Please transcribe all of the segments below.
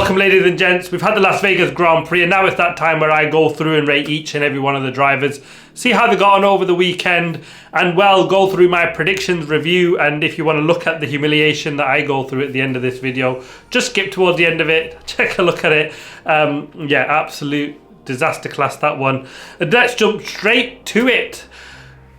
Welcome, ladies and gents. We've had the Las Vegas Grand Prix, and now it's that time where I go through and rate each and every one of the drivers, see how they got on over the weekend, and well, go through my predictions, review, and if you want to look at the humiliation that I go through at the end of this video, just skip towards the end of it, take a look at it. Yeah, absolute disaster class, that one. And let's jump straight to it.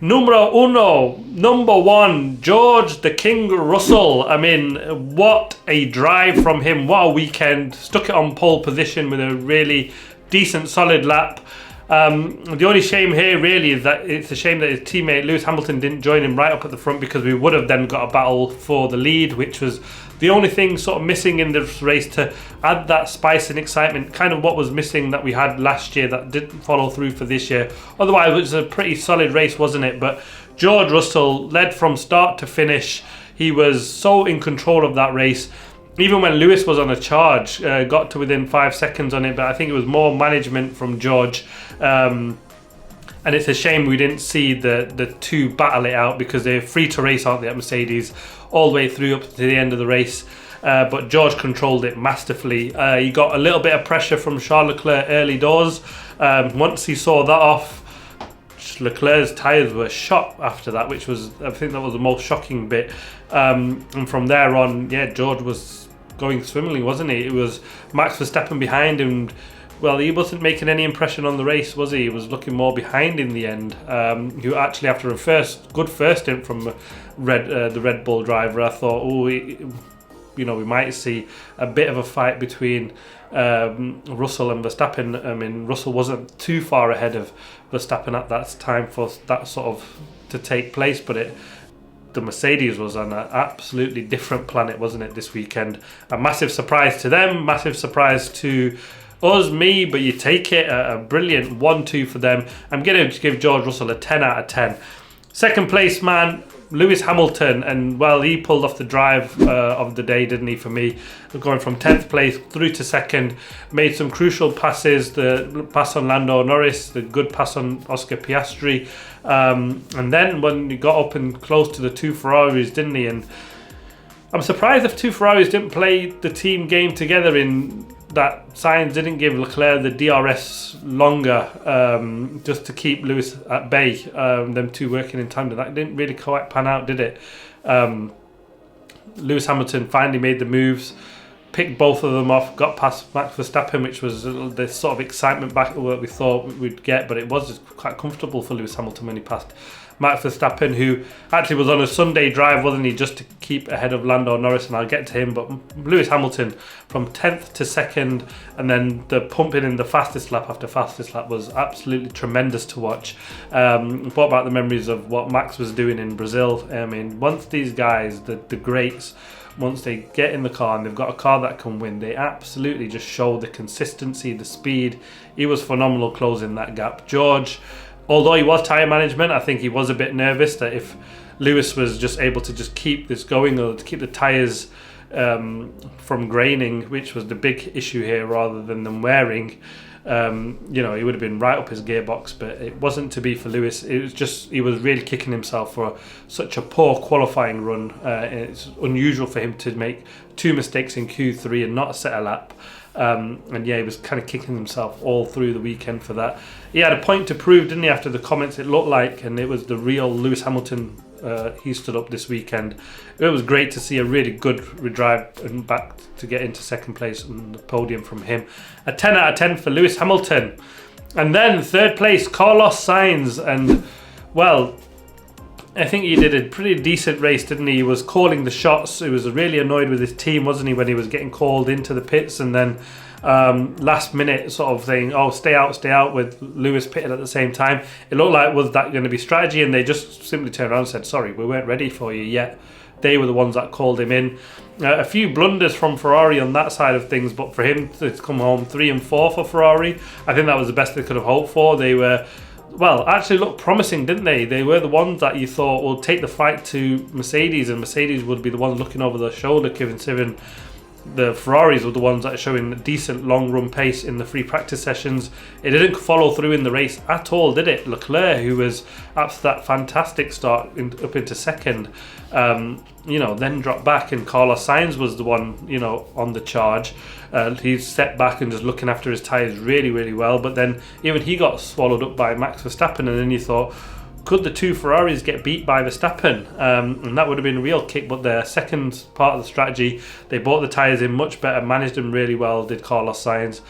Number one, George the King Russell. I mean, what a drive from him. What a weekend. Stuck it on pole position with a really decent, solid lap. The only shame here really is that it's a shame that his teammate Lewis Hamilton didn't join him right up at the front, because we would have then got a battle for the lead, which was the only thing sort of missing in this race to add that spice and excitement, kind of what was missing that we had last year that didn't follow through for this year. Otherwise, it was a pretty solid race, wasn't it? But George Russell led from start to finish. He was so in control of that race. Even when Lewis was on a charge, got to within 5 seconds on it, but I think it was more management from George. And it's a shame we didn't see the two battle it out, because they're free to race, aren't they, at Mercedes, all the way through up to the end of the race. But George controlled it masterfully. He got a little bit of pressure from Charles Leclerc early doors. Once he saw that off, Leclerc's tyres were shot after that, which was, I think that was the most shocking bit. And from there on, yeah, George was going swimmingly, wasn't he? It was Max Verstappen behind him. Well, he wasn't making any impression on the race, was he? He was looking more behind in the end. Who actually, after a good first stint from the Red Bull driver, I thought, we might see a bit of a fight between Russell and Verstappen. I mean, Russell wasn't too far ahead of Verstappen at that time for that sort of to take place, but the Mercedes was on an absolutely different planet, wasn't it, this weekend? A massive surprise to them, massive surprise to us, me, but you take it, a brilliant 1-2 for them. I'm going to give George Russell a 10 out of 10. Second place, man, Lewis Hamilton, and well, he pulled off the drive of the day, didn't he, for me? Going from 10th place through to second, made some crucial passes, the pass on Lando Norris, the good pass on Oscar Piastri, and then when he got up and close to the two Ferraris, didn't he? And I'm surprised if two Ferraris didn't play the team game together, in that Sainz didn't give Leclerc the DRS longer, just to keep Lewis at bay, them two working in tandem. That didn't really quite pan out, did it? Lewis Hamilton finally made the moves, picked both of them off, got past Max Verstappen, which was the sort of excitement battle that we thought we'd get, but it was quite comfortable for Lewis Hamilton when he passed Max Verstappen, who actually was on a Sunday drive, wasn't he, just to keep ahead of Lando Norris, and I'll get to him. But Lewis Hamilton from 10th to 2nd, and then the pumping in the fastest lap after fastest lap was absolutely tremendous to watch. Brought back the memories of what Max was doing in Brazil. I mean, once these guys, the greats, once they get in the car and they've got a car that can win, they absolutely just show the consistency, the speed. He was phenomenal closing that gap. George, although he was tyre management, I think he was a bit nervous that if Lewis was just able to just keep this going, or to keep the tyres from graining, which was the big issue here, rather than them wearing, he would have been right up his gearbox. But it wasn't to be for Lewis. It was just, he was really kicking himself for such a poor qualifying run. It's unusual for him to make two mistakes in Q3 and not set a lap. And yeah, he was kind of kicking himself all through the weekend for that. He had a point to prove, didn't he, after the comments, it looked like, and it was the real Lewis Hamilton. He stood up this weekend. It was great to see a really good drive and back to get into second place on the podium from him. A 10 out of 10 for Lewis Hamilton. And then third place, Carlos Sainz. And well, I think he did a pretty decent race, didn't he? He was calling the shots. He was really annoyed with his team, wasn't he, when he was getting called into the pits, and then last minute sort of saying, oh, stay out, with Lewis pitted at the same time. It looked like, was that going to be strategy? And they just simply turned around and said, sorry, we weren't ready for you yet. They were the ones that called him in. A few blunders from Ferrari on that side of things, but for him to come home 3 and 4 for Ferrari, I think that was the best they could have hoped for. They were, well, actually looked promising, didn't they? They were the ones that you thought will take the fight to Mercedes, and Mercedes would be the ones looking over their shoulder, giving the Ferraris were the ones that are showing a decent long run pace in the free practice sessions. It didn't follow through in the race at all, did it? Leclerc, who was after that fantastic start up into second, then dropped back, and Carlos Sainz was the one, on the charge. He's set back and just looking after his tyres really, really well. But then even he got swallowed up by Max Verstappen, and then you thought, could the two Ferraris get beat by Verstappen? And that would have been a real kick. But the second part of the strategy, they brought the tyres in much better, managed them really well, did Carlos Sainz.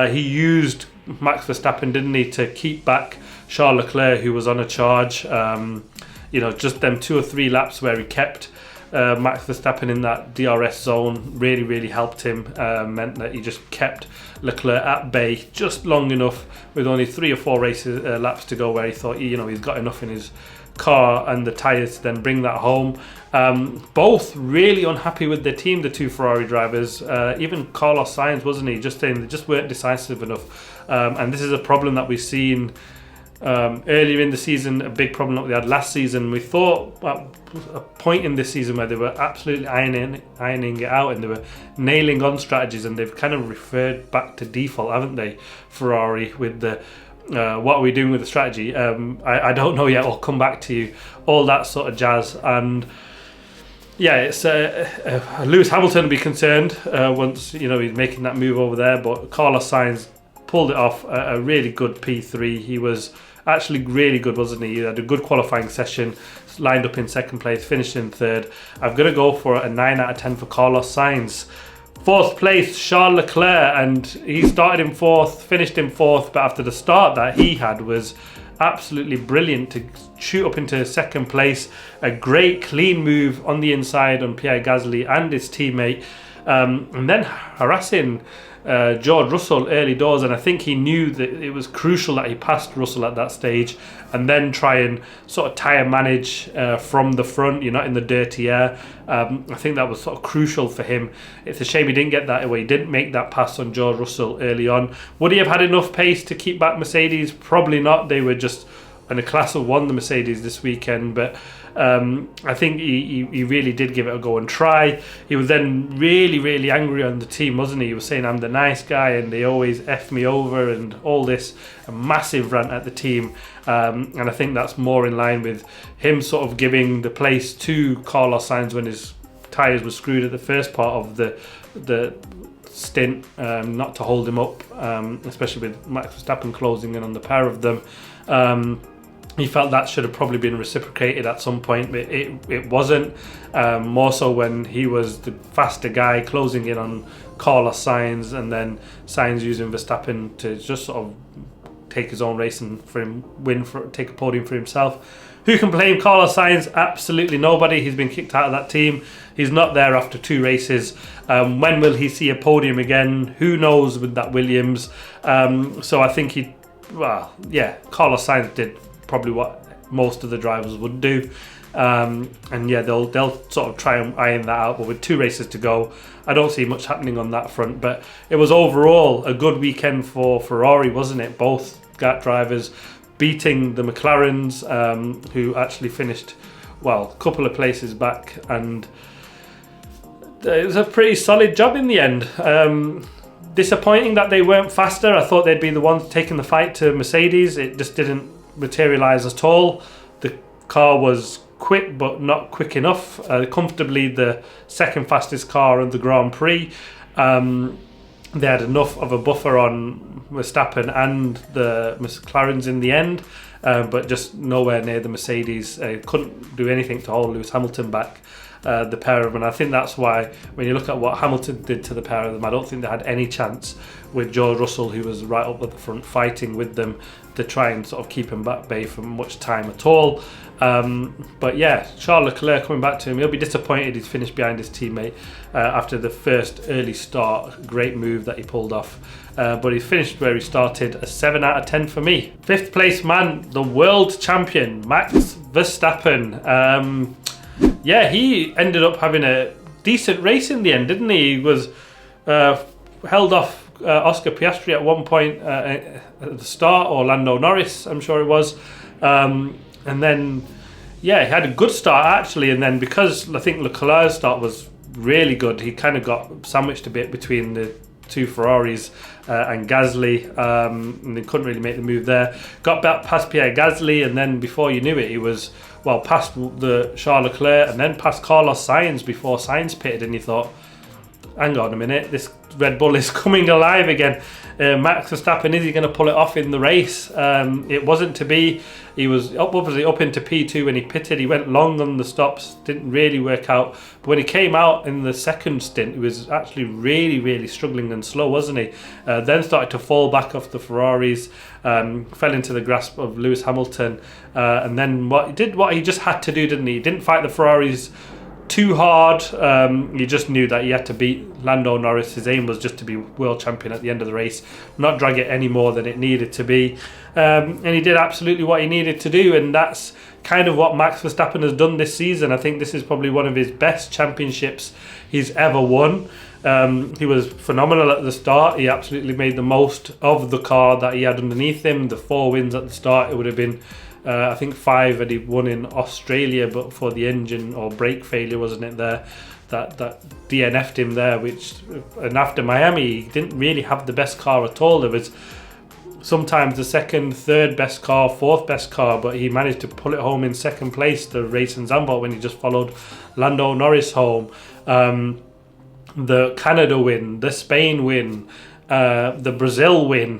He used Max Verstappen, didn't he, to keep back Charles Leclerc, who was on a charge. Just them 2 or 3 laps where he kept Max Verstappen in that DRS zone really, really helped him. Meant that he just kept Leclerc at bay just long enough, with only 3 or 4 laps to go, where he thought he's got enough in his car and the tyres to then bring that home. Both really unhappy with their team, the two Ferrari drivers. Even Carlos Sainz, wasn't he, just saying they just weren't decisive enough. And this is a problem that we've seen earlier in the season, a big problem that we had last season. We thought at a point in this season where they were absolutely ironing it out and they were nailing on strategies, and they've kind of referred back to default, haven't they, Ferrari, with the what are we doing with the strategy? I don't know yet, I'll come back to you, all that sort of jazz. And yeah, it's Lewis Hamilton will be concerned once he's making that move over there, but Carlos Sainz pulled it off. A really good P3. He was actually really good, wasn't he? He had a good qualifying session, lined up in second place, finished in third. I'm going to go for a 9 out of 10 for Carlos Sainz. Fourth place, Charles Leclerc, and he started in fourth, finished in fourth, but after the start that he had was absolutely brilliant to shoot up into second place. A great clean move on the inside on Pierre Gasly and his teammate, and then harassing George Russell early doors, and I think he knew that it was crucial that he passed Russell at that stage, and then try and sort of tyre manage from the front. You're not in the dirty air. I think that was sort of crucial for him. It's a shame he didn't get that away. He didn't make that pass on George Russell early on. Would he have had enough pace to keep back Mercedes? Probably not. They were just in a class of one, the Mercedes, this weekend, but I think he really did give it a go and try. He was then really, really angry on the team, wasn't he? He was saying, I'm the nice guy and they always F me over and all this. A massive rant at the team. And I think that's more in line with him sort of giving the place to Carlos Sainz when his tyres were screwed at the first part of the stint, not to hold him up, especially with Max Verstappen closing in on the pair of them. He felt that should have probably been reciprocated at some point, but it wasn't. More so when he was the faster guy closing in on Carlos Sainz, and then Sainz using Verstappen to just sort of take his own race and for him take a podium for himself. Who can blame Carlos Sainz? Absolutely nobody. He's been kicked out of that team. He's not there after 2 races. When will he see a podium again? Who knows with that Williams? So I think Carlos Sainz did probably what most of the drivers would do, and yeah, they'll sort of try and iron that out, but with 2 races to go, I don't see much happening on that front. But it was overall a good weekend for Ferrari, wasn't it? Both drivers beating the McLarens, who actually finished a couple of places back, and it was a pretty solid job in the end. Disappointing that they weren't faster. I thought they'd be the ones taking the fight to Mercedes. It just didn't materialise at all. The car was quick but not quick enough. Comfortably the second fastest car in the Grand Prix. They had enough of a buffer on Verstappen and the McLarens in the end, but just nowhere near the Mercedes. Couldn't do anything to hold Lewis Hamilton back, the pair of them. And I think that's why when you look at what Hamilton did to the pair of them, I don't think they had any chance with George Russell, who was right up at the front fighting with them to try and sort of keep him back bay for much time at all. But yeah, Charles Leclerc, coming back to him, he'll be disappointed he's finished behind his teammate after the first early start. Great move that he pulled off, but he finished where he started. A 7 out of 10 for me. 5th place man, the world champion Max Verstappen. Yeah, he ended up having a decent race in the end, didn't he? He was held off Oscar Piastri at one point at the start, or Lando Norris, I'm sure it was. And then, yeah, he had a good start actually, and then because I think Leclerc's start was really good. He kind of got sandwiched a bit between the two Ferraris and Gasly, and they couldn't really make the move there. Got back past Pierre Gasly, and then before you knew it, he was past the Charles Leclerc and then past Carlos Sainz before Sainz pitted, and you thought, hang on a minute, this Red Bull is coming alive again. Max Verstappen, is he going to pull it off in the race? It wasn't to be. He was obviously up into P2 when he pitted. He went long on the stops, didn't really work out. But when he came out in the second stint, he was actually really, really struggling and slow, wasn't he? Then started to fall back off the Ferraris, fell into the grasp of Lewis Hamilton, and then what he just had to do, didn't he? He didn't fight the Ferraris too hard. He just knew that he had to beat Lando Norris. His aim was just to be world champion at the end of the race, not drag it any more than it needed to be, and he did absolutely what he needed to do, and that's kind of what Max Verstappen has done this season. I think this is probably one of his best championships he's ever won. He was phenomenal at the start. He absolutely made the most of the car that he had underneath him. The 4 wins at the start, it would have been I think 5 had he won in Australia, but for the engine or brake failure, wasn't it, there that DNF'd him there, and after Miami he didn't really have the best car at all. There was sometimes the second, third best car, fourth best car, but he managed to pull it home in second place, the race in Zandvoort, when he just followed Lando Norris home. The Canada win, the Spain win, the Brazil win,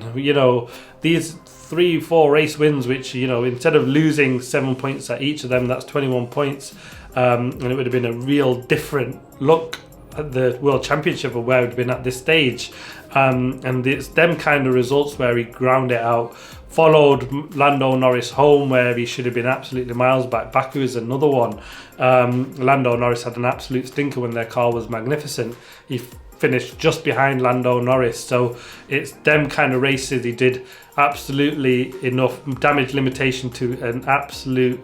these 3-4 race wins, which, instead of losing 7 points at each of them, that's 21 points, and it would have been a real different look at the World Championship of where it would have been at this stage, and it's them kind of results where he ground it out, followed Lando Norris home where he should have been absolutely miles back. Baku is another one. Lando Norris had an absolute stinker when their car was magnificent. He finished just behind Lando Norris, so it's them kind of races. He did absolutely enough damage limitation to an absolute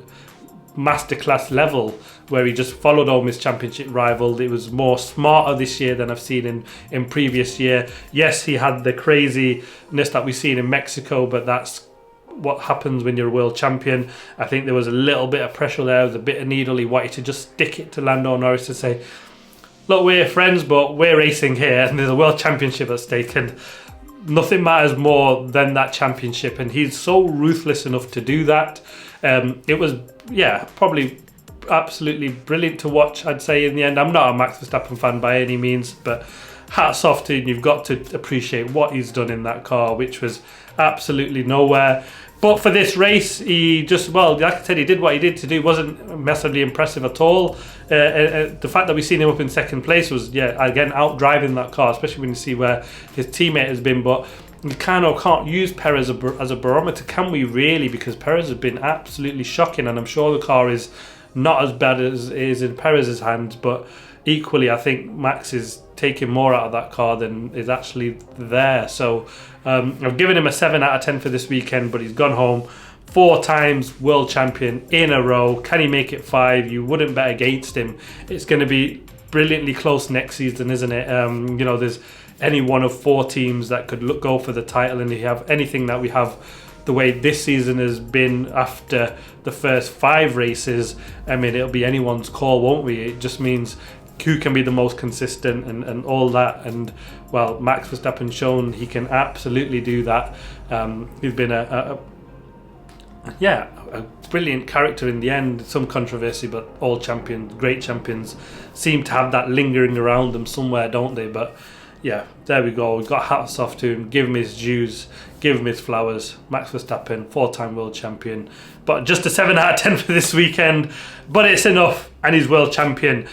masterclass level where he just followed home his championship rival. It was more smarter this year than I've seen in previous year. Yes, he had the craziness that we've seen in Mexico, but that's what happens when you're a world champion. I think there was a little bit of pressure there, there was a bit of needle. He wanted to just stick it to Lando Norris to say, look, we're friends, but we're racing here and there's a world championship at stake, and nothing matters more than that championship, and he's so ruthless enough to do that. It was, probably absolutely brilliant to watch, I'd say, in the end. I'm not a Max Verstappen fan by any means, but hats off to him. You've got to appreciate what he's done in that car, which was absolutely nowhere. But for this race, he just, like I said, he did what he did to do. Wasn't massively impressive at all. The fact that we've seen him up in second place was, again, out driving that car, especially when you see where his teammate has been. But we can't use Perez as a barometer, can we really? Because Perez has been absolutely shocking, and I'm sure the car is not as bad as it is in Perez's hands, but equally I think Max is taking more out of that car than is actually there. So I've given him a 7 out of 10 for this weekend, but he's gone home 4 times world champion in a row. Can he make it 5? You wouldn't bet against him. It's going to be brilliantly close next season, isn't it? There's any one of 4 teams that could go for the title, and if you have anything that we have the way this season has been after the first 5 races, I mean, it'll be anyone's call, won't we? It just means who can be the most consistent and all that, and well, Max Verstappen shown he can absolutely do that. He's been a brilliant character in the end. Some controversy, but all champions, great champions, seem to have that lingering around them somewhere, don't they? But yeah, there we go. We've got hats off to him. Give him his dues. Give him his flowers. Max Verstappen, 4-time world champion. But just a 7 out of 10 for this weekend. But it's enough, and he's world champion.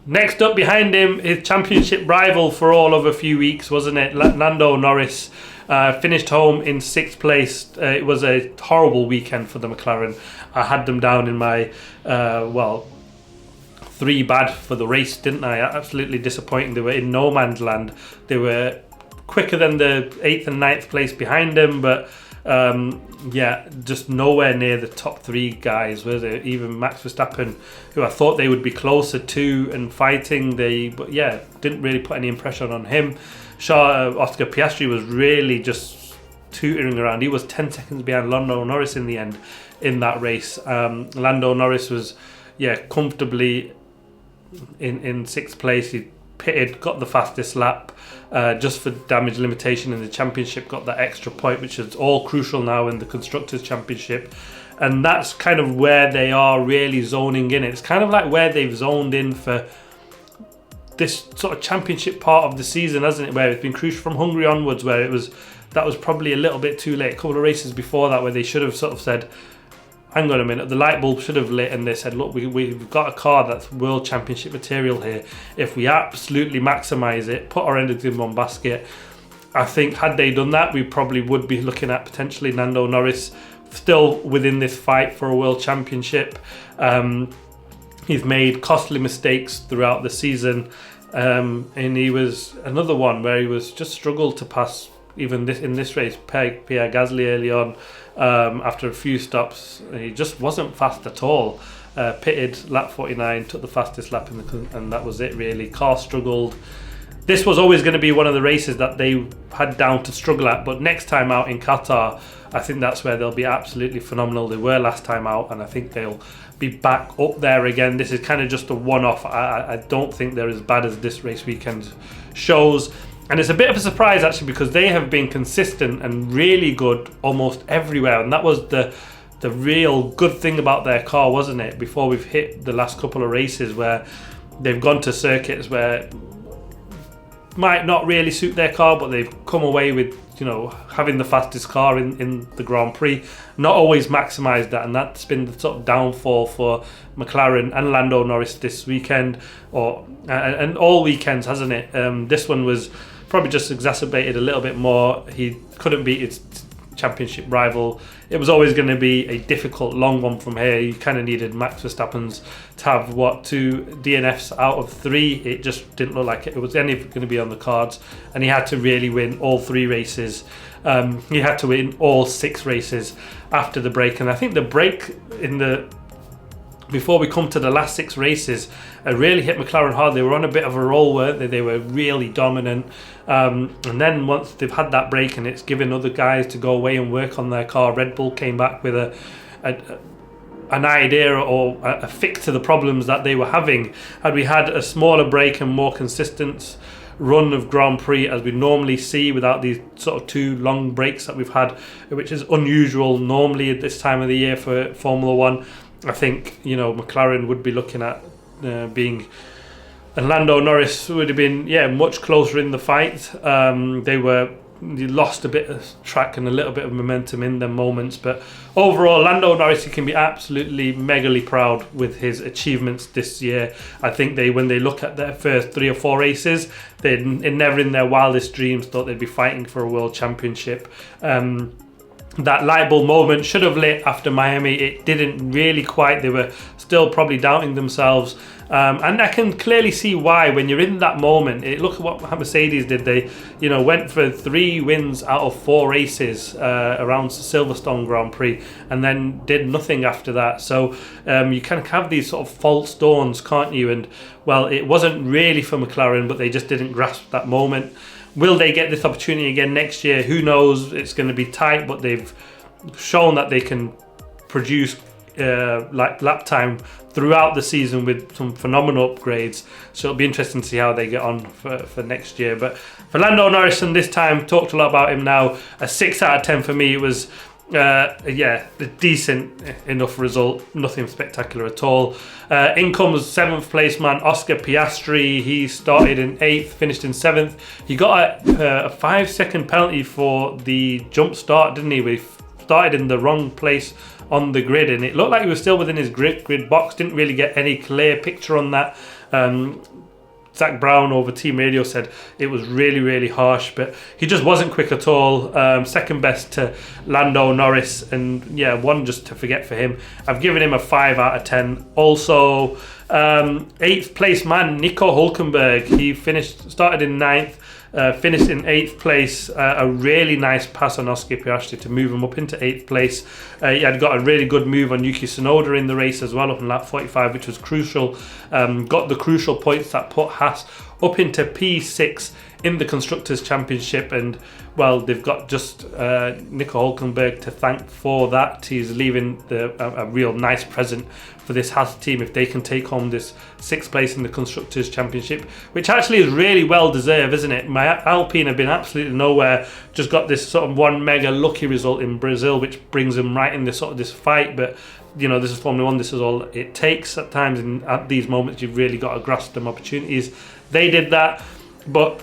Next up behind him, his championship rival for all of a few weeks, wasn't it? Lando Norris finished home in 6th place. It was a horrible weekend for the McLaren. I had them down in my 3 bad for the race, didn't I? Absolutely disappointing. They were in no man's land. They were quicker than the 8th and 9th place behind them, but just nowhere near the top 3 guys, was it? Even Max Verstappen, who I thought they would be closer to and fighting, didn't really put any impression on him. Oscar Piastri was really just tutoring around. He was 10 seconds behind Lando Norris in the end in that race. Lando Norris was comfortably in 6th place. He pitted, got the fastest lap, just for damage limitation in the championship, got that extra point, which is all crucial now in the Constructors' Championship. And that's kind of where they are really zoning in. It's kind of like where they've zoned in for this sort of championship part of the season, hasn't it? Where it's been crucial from Hungary onwards, where that was probably a little bit too late. A couple of races before that where they should have sort of said, hang on a minute, the light bulb should have lit, and they said, look, we've got a car that's world championship material here. If we absolutely maximise it, put our eggs in one basket, I think had they done that, we probably would be looking at potentially Lando Norris still within this fight for a world championship. He's made costly mistakes throughout the season, and he was another one where he was just struggled to pass even in this race, Pierre Gasly early on. After a few stops, he just wasn't fast at all. Pitted lap 49, took the fastest lap and that was it really. Car struggled. This was always going to be one of the races that they had down to struggle at, but next time out in Qatar, I think that's where they'll be absolutely phenomenal. They were last time out, and I think they'll be back up there again. This is kind of just a one-off. I don't think they're as bad as this race weekend shows. And it's a bit of a surprise actually, because they have been consistent and really good almost everywhere, and that was the real good thing about their car, wasn't it? Before we've hit the last couple of races where they've gone to circuits where might not really suit their car, but they've come away with, you know, having the fastest car in the Grand Prix, not always maximised that, and that's been the sort of downfall for McLaren and Lando Norris this weekend, and all weekends, hasn't it? This one was probably just exacerbated a little bit more. He couldn't beat his championship rival. It was always going to be a difficult long one from here. You kind of needed Max Verstappen's to have 2 DNFs out of 3. It just didn't look like it was any going to be on the cards, and he had to really win all 3 races. He had to win all 6 races after the break, and I think the break before we come to the last 6 races, it really hit McLaren hard. They were on a bit of a roll, weren't they? They were really dominant. And then once they've had that break and it's given other guys to go away and work on their car, Red Bull came back with an idea or a fix to the problems that they were having. Had we had a smaller break and more consistent run of Grand Prix as we normally see, without these sort of 2 long breaks that we've had, which is unusual normally at this time of the year for Formula One, I think, you know, McLaren would be looking at being, and Lando Norris would have been much closer in the fight. They lost a bit of track and a little bit of momentum in them moments, but overall Lando Norris, he can be absolutely megally proud with his achievements this year. I think when they look at their first 3 or 4 races, they never in their wildest dreams thought they'd be fighting for a world championship. That light bulb moment should have lit after Miami. It didn't really quite. They were still probably doubting themselves. And I can clearly see why when you're in that moment. Look at what Mercedes did. They, went for 3 wins out of 4 races around Silverstone Grand Prix, and then did nothing after that. So you kind of have these sort of false dawns, can't you? And well, it wasn't really for McLaren, but they just didn't grasp that moment. Will they get this opportunity again next year? Who knows? It's going to be tight, but they've shown that they can produce lap time throughout the season with some phenomenal upgrades. So it'll be interesting to see how they get on for next year. But for Lando Norris, this time, talked a lot about him now. A 6 out of 10 for me. It was a decent enough result, nothing spectacular at all. In comes 7th place man Oscar Piastri. He started in 8th, finished in 7th. He got a 5-second penalty for the jump start, didn't he? We started in the wrong place on the grid, and it looked like he was still within his grid box. Didn't really get any clear picture on that. Zach Brown over Team Radio said it was really, really harsh, but he just wasn't quick at all. Second best to Lando Norris, and one just to forget for him. I've given him a 5 out of 10. Also, 8th place man Nico Hülkenberg. He started in 9th. Finished in 8th place. A really nice pass on Oscar Piastri to move him up into 8th place. He had got a really good move on Yuki Tsunoda in the race as well, up in lap 45, which was crucial. Got the crucial points that put Haas up into P6 in the Constructors' Championship. And well, they've got just Nico Hülkenberg to thank for that. He's leaving a real nice present for this Haas team if they can take home this 6th place in the Constructors' Championship, which actually is really well deserved, isn't it? My Alpine have been absolutely nowhere, just got this sort of one mega lucky result in Brazil, which brings them right in this sort of this fight. But you know, this is Formula 1, this is all it takes at times, and at these moments you've really got to grasp them opportunities. They did that, but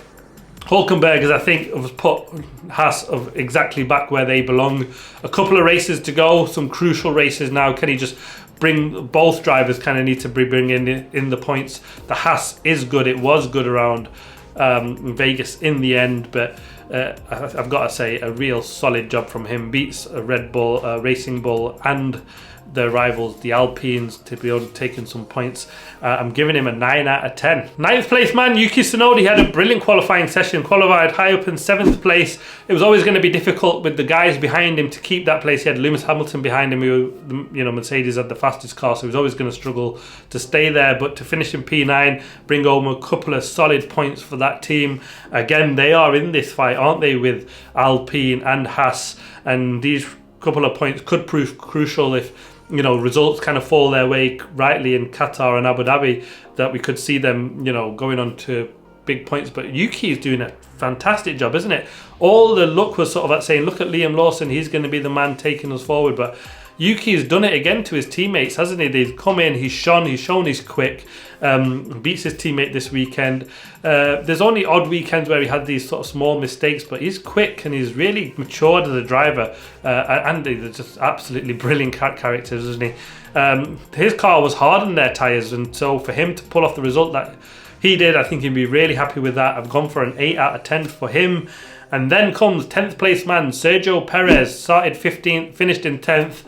Hülkenberg, as I think, has put Haas of exactly back where they belong. A couple of races to go, some crucial races now. Can he just bring, both drivers kind of need to bring in the points. The Haas is good, it was good around Vegas in the end, but I've got to say, a real solid job from him. Beats a Red Bull, Racing Bull, and the rivals, the Alpines, to be able to take in some points. I'm giving him a 9 out of 10. 9th place man, Yuki Tsunoda, had a brilliant qualifying session, qualified high up in 7th place. It was always going to be difficult with the guys behind him to keep that place. He had Lewis Hamilton behind him, who, you know, Mercedes had the fastest car, so he was always going to struggle to stay there. But to finish in P9, bring home a couple of solid points for that team. Again, they are in this fight, aren't they, with Alpine and Haas, and these couple of points could prove crucial if, you know, results kind of fall their way rightly in Qatar and Abu Dhabi, that we could see them, you know, going on to big points. But Yuki is doing a fantastic job, isn't it? All the luck was sort of at saying, look at Liam Lawson, he's going to be the man taking us forward. But Yuki has done it again to his teammates, hasn't he? They've come in, he's shown he's quick, beats his teammate this weekend. There's only odd weekends where he had these sort of small mistakes, but he's quick and he's really matured as a driver. And they're just absolutely brilliant characters, isn't he? His car was hard on their tyres, and so for him to pull off the result that he did, I think he'd be really happy with that. I've gone for an 8 out of 10 for him. And then comes 10th place man, Sergio Perez, started 15th, finished in 10th.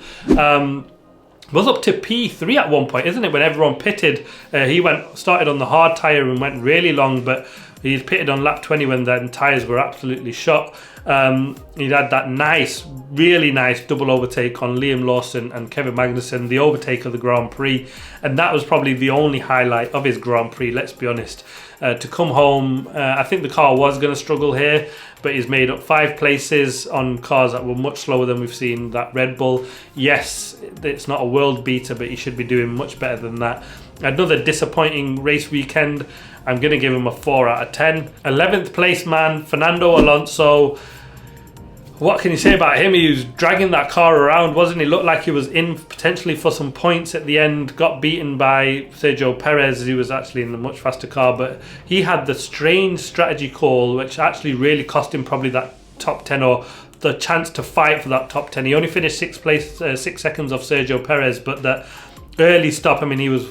Was up to P3 at one point, isn't it, when everyone pitted? He started on the hard tyre and went really long, but he pitted on lap 20 when the tyres were absolutely shot. He'd had that really nice double overtake on Liam Lawson and Kevin Magnussen, the overtake of the Grand Prix, and that was probably the only highlight of his Grand Prix, let's be honest. To come home, I think the car was going to struggle here, but he's made up 5 places on cars that were much slower than we've seen that Red Bull. Yes, it's not a world beater, but he should be doing much better than that. Another disappointing race weekend. I'm going to give him a 4 out of 10. 11th place man, Fernando Alonso. What can you say about him? He was dragging that car around, wasn't he? Looked like he was in potentially for some points at the end. Got beaten by Sergio Perez. He was actually in a much faster car, but he had the strange strategy call, which actually really cost him probably that top 10 or the chance to fight for that top 10. He only finished 6th place, 6 seconds off Sergio Perez, but that early stop, I mean, he was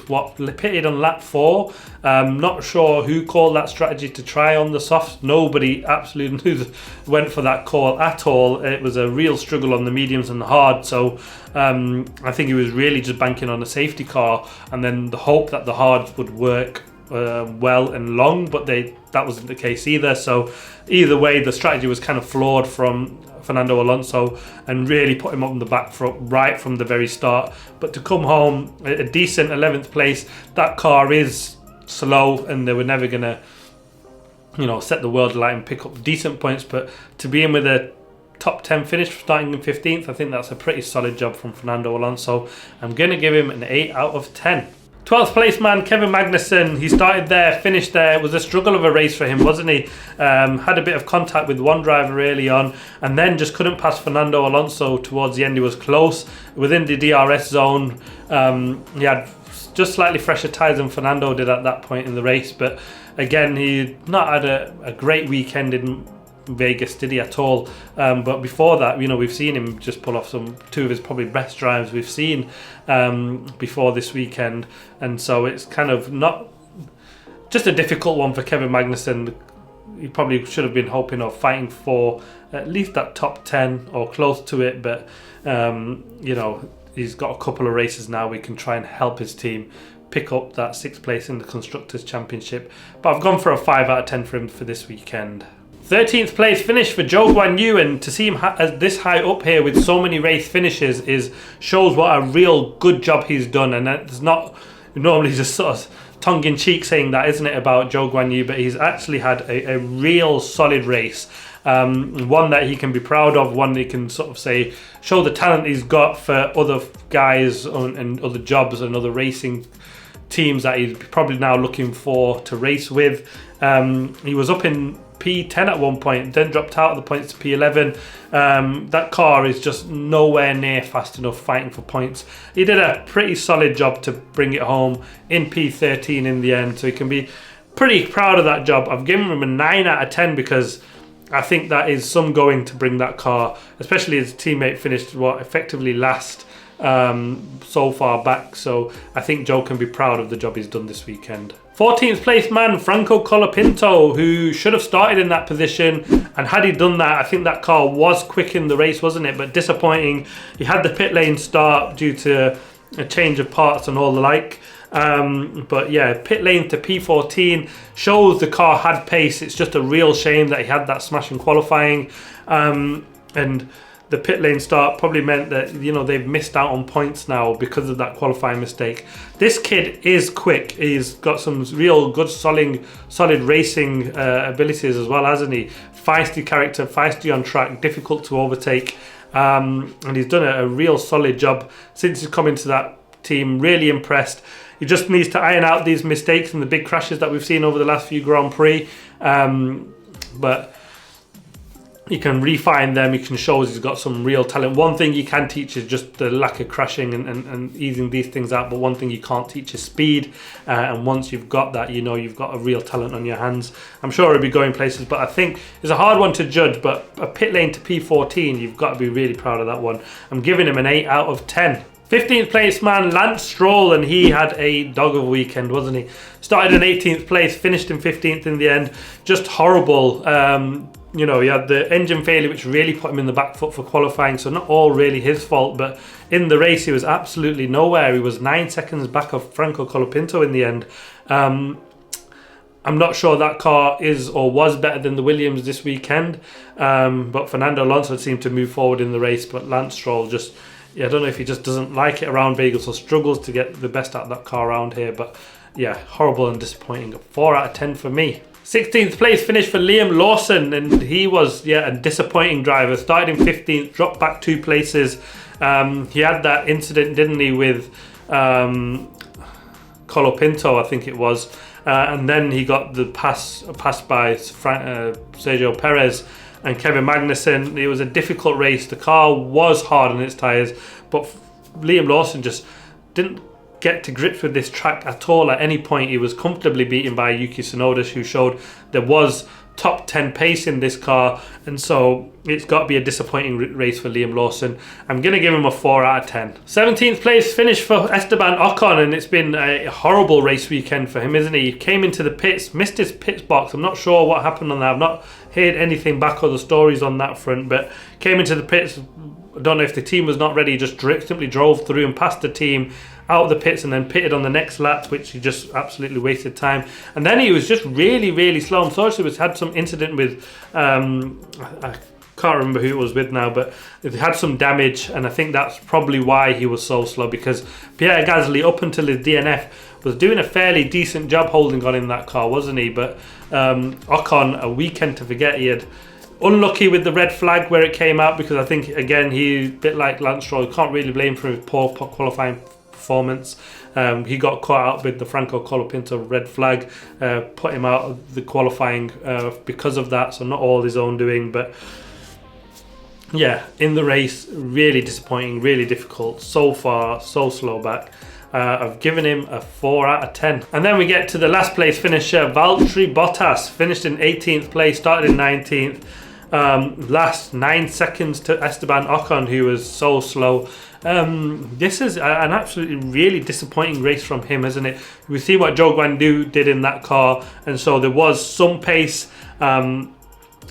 pitted on lap 4. Not sure who called that strategy to try on the softs. Nobody absolutely went for that call at all. It was a real struggle on the mediums and the hard, so I think he was really just banking on a safety car and then the hope that the hards would work well and long, but that wasn't the case either. So either way, the strategy was kind of flawed from Fernando Alonso and really put him up in the back foot right from the very start. But to come home a decent 11th place, that car is slow and they were never going to, you know, set the world alight and pick up decent points. But to be in with a top 10 finish starting in 15th, I think that's a pretty solid job from Fernando Alonso. I'm going to give him an 8 out of 10. 12th place man, Kevin Magnussen. He started there, finished there. It was a struggle of a race for him, wasn't he? Had a bit of contact with one driver early on and then just couldn't pass Fernando Alonso towards the end. He was close within the DRS zone. He had just slightly fresher tyres than Fernando did at that point in the race, but again, he not had a great weekend in Vegas, did he, at all? But before that, you know, we've seen him just pull off 2 of his probably best drives we've seen before this weekend, and so it's kind of not just a difficult one for Kevin Magnussen. He probably should have been hoping or fighting for at least that top 10 or close to it, but you know, he's got a couple of races now. We can try and help his team pick up that 6th place in the Constructors' Championship, but I've gone for a 5 out of 10 for him for this weekend. 13th place finish for Zhou Guanyu, and to see him this high up here with so many race finishes shows what a real good job he's done, and it's not normally just sort of tongue-in-cheek saying that, isn't it, about Zhou Guanyu, but he's actually had a real solid race. One that he can be proud of, one that he can sort of say, show the talent he's got for other guys and other jobs and other racing teams that he's probably now looking for to race with. He was up in P10 at one point, then dropped out of the points to P11. That car is just nowhere near fast enough fighting for points. He did a pretty solid job to bring it home in P13 in the end, so he can be pretty proud of that job. I've given him a 9 out of 10 because I think that is some going to bring that car, especially his teammate finished effectively last so far back. So I think Joe can be proud of the job he's done this weekend. 14th place man Franco Colapinto, who should have started in that position, and had he done that, I think that car was quick in the race, wasn't it? But disappointing. He had the pit lane start due to a change of parts and all the like. But yeah, pit lane to P14 shows the car had pace. It's just a real shame that he had that smash in qualifying, and the pit lane start probably meant that, you know, they've missed out on points now because of that qualifying mistake. This kid is quick. He's got some real good solid racing abilities as well, hasn't he? Feisty character, feisty on track, difficult to overtake, and he's done a real solid job since he's come into that team. Really impressed. He just needs to iron out these mistakes and the big crashes that we've seen over the last few Grand Prix, but he can refine them. He can show he's got some real talent. One thing you can teach is just the lack of crashing and easing these things out, but one thing you can't teach is speed, and once you've got that, you know you've got a real talent on your hands. I'm sure he'll be going places, but I think it's a hard one to judge, but a pit lane to P14, you've got to be really proud of that one. I'm giving him an 8 out of 10. 15th place man Lance Stroll, and he had a dog of a weekend, wasn't he? Started in 18th place, finished in 15th in the end. Just horrible. You know, he had the engine failure, which really put him in the back foot for qualifying, so not all really his fault, but in the race he was absolutely nowhere. He was 9 seconds back of Franco Colapinto in the end. I'm not sure that car is or was better than the Williams this weekend, but Fernando Alonso seemed to move forward in the race, but Lance Stroll just, I don't know if he just doesn't like it around Vegas or struggles to get the best out of that car around here, but yeah, horrible and disappointing. 4 out of 10 for me. 16th place finish for Liam Lawson, and he was a disappointing driver. Started in 15th, dropped back 2 places. He had that incident, didn't he, with Colapinto, I think it was, and then he got the pass by Sergio Perez and Kevin Magnussen. It was a difficult race. The car was hard on its tyres, but Liam Lawson just didn't get to grips with this track at all. At any point he was comfortably beaten by Yuki Tsunoda, who showed there was top 10 pace in this car, and so it's got to be a disappointing race for Liam Lawson. I'm going to give him a 4 out of 10. 17th place finish for Esteban Ocon, and it's been a horrible race weekend for him, isn't he? He came into the pits, missed his pits box. I'm not sure what happened on that. I've not heard anything back or the stories on that front, but came into the pits. I don't know if the team was not ready, just simply drove through and passed the team out of the pits and then pitted on the next lap, which he just absolutely wasted time. And then he was just really slow. I'm sorry, he had some incident with I can't remember who it was with now, but it had some damage, and I think that's probably why he was so slow, because Pierre Gasly, up until his DNF, was doing a fairly decent job holding on in that car, wasn't he? But Ocon, a weekend to forget. He had unlucky with the red flag where it came out, because I think, again, he, a bit like Lance Stroll, can't really blame for his poor qualifying performance. He got caught out with the Franco Colapinto red flag, put him out of the qualifying because of that, so not all his own doing. But yeah, in the race, really disappointing, really difficult, so far, so slow back. I've given him a 4 out of 10. And then we get to the last place finisher, Valtteri Bottas, finished in 18th place, started in 19th. Last 9 seconds to Esteban Ocon, who was so slow. This is an absolutely really disappointing race from him, isn't it? We see what Zhou Guanyu did in that car, and so there was some pace.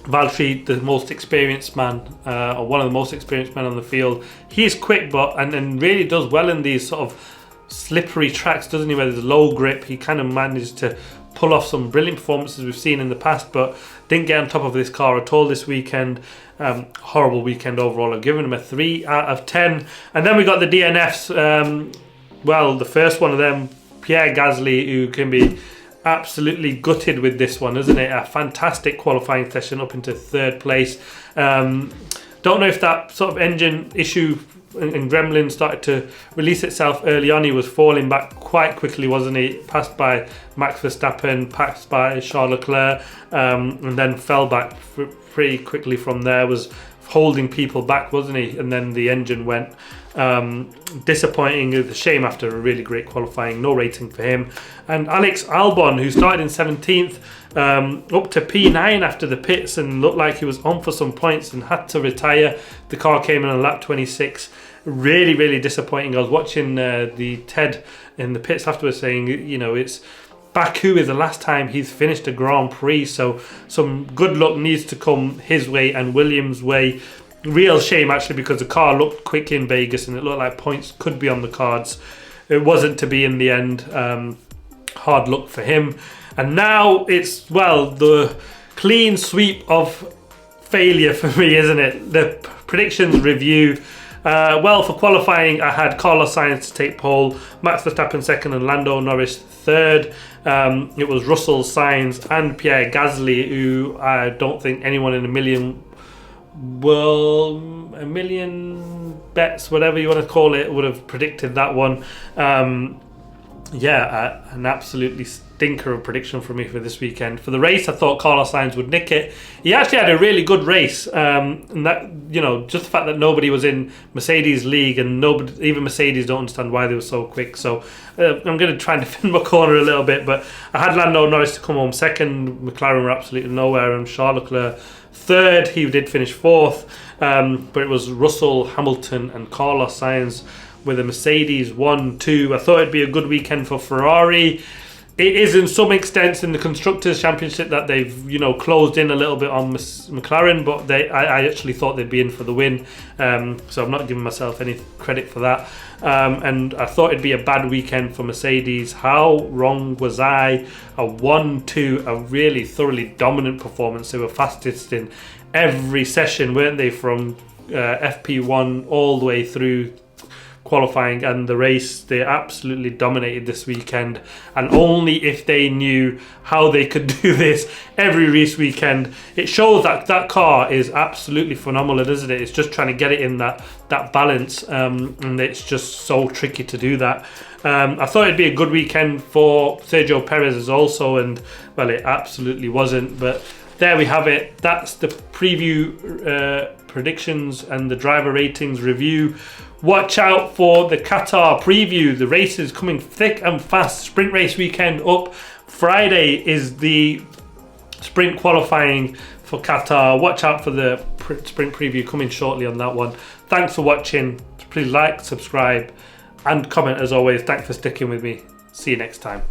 Valtteri, the most experienced man, or one of the most experienced men on the field, he's quick, but and really does well in these sort of slippery tracks, doesn't he, where there's low grip. He kind of managed to pull off some brilliant performances we've seen in the past, but didn't get on top of this car at all this weekend. Horrible weekend overall. I've given him a 3 out of 10. And then we got the DNFs. Well, the first one of them, Pierre Gasly, who can be absolutely gutted with this one, isn't it? A fantastic qualifying session up into 3rd place. Don't know if that sort of engine issue and gremlin started to release itself early on. He was falling back quite quickly, wasn't he? Passed by Max Verstappen, passed by Charles Leclerc, and then fell back pretty quickly from there. Was holding people back, wasn't he? And then the engine went. Disappointing, a shame after a really great qualifying. No rating for him. And Alex Albon, who started in 17th, up to P9 after the pits and looked like he was on for some points and had to retire. The car came in on lap 26. Really, really disappointing. I was watching the Ted in the pits afterwards saying, you know, it's Baku is the last time he's finished a Grand Prix, so some good luck needs to come his way and Williams' way. Real shame actually, because the car looked quick in Vegas and it looked like points could be on the cards. It wasn't to be in the end. Hard luck for him. And now it's, well, the clean sweep of failure for me, isn't it? The predictions review. Well, for qualifying, I had Carlos Sainz to take pole, Max Verstappen 2nd and Lando Norris 3rd. It was Russell, Sainz and Pierre Gasly, who I don't think anyone in a million bets, whatever you want to call it, would have predicted that one. Yeah, an absolutely stinker of prediction for me for this weekend. For the race, I thought Carlos Sainz would nick it. He actually had a really good race, and that, you know, just the fact that nobody was in Mercedes league and nobody, even Mercedes, don't understand why they were so quick. So I'm going to try and defend my corner a little bit, but I had Lando Norris to come home 2nd. McLaren were absolutely nowhere, and Charles Leclerc 3rd. He did finish 4th, but it was Russell, Hamilton and Carlos Sainz with a Mercedes 1-2. I thought it'd be a good weekend for Ferrari. It is in some extent in the Constructors' Championship that they've, you know, closed in a little bit on McLaren, but I actually thought they'd be in for the win. So I'm not giving myself any credit for that. And I thought it'd be a bad weekend for Mercedes. How wrong was I? A 1-2, a really thoroughly dominant performance. They were fastest in every session, weren't they? From FP1 all the way through qualifying and the race. They absolutely dominated this weekend, and only if they knew how they could do this every race weekend. It shows that that car is absolutely phenomenal, isn't it? It's just trying to get it in that balance, and it's just so tricky to do that. I thought it'd be a good weekend for Sergio Perez also, and well, it absolutely wasn't. But there we have it. That's the preview predictions and the driver ratings review. Watch out for the Qatar preview. The race is coming thick and fast. Sprint race weekend up. Friday is the sprint qualifying for Qatar. Watch out for the sprint preview coming shortly on that one. Thanks for watching. Please like, subscribe and comment as always. Thanks for sticking with me. See you next time.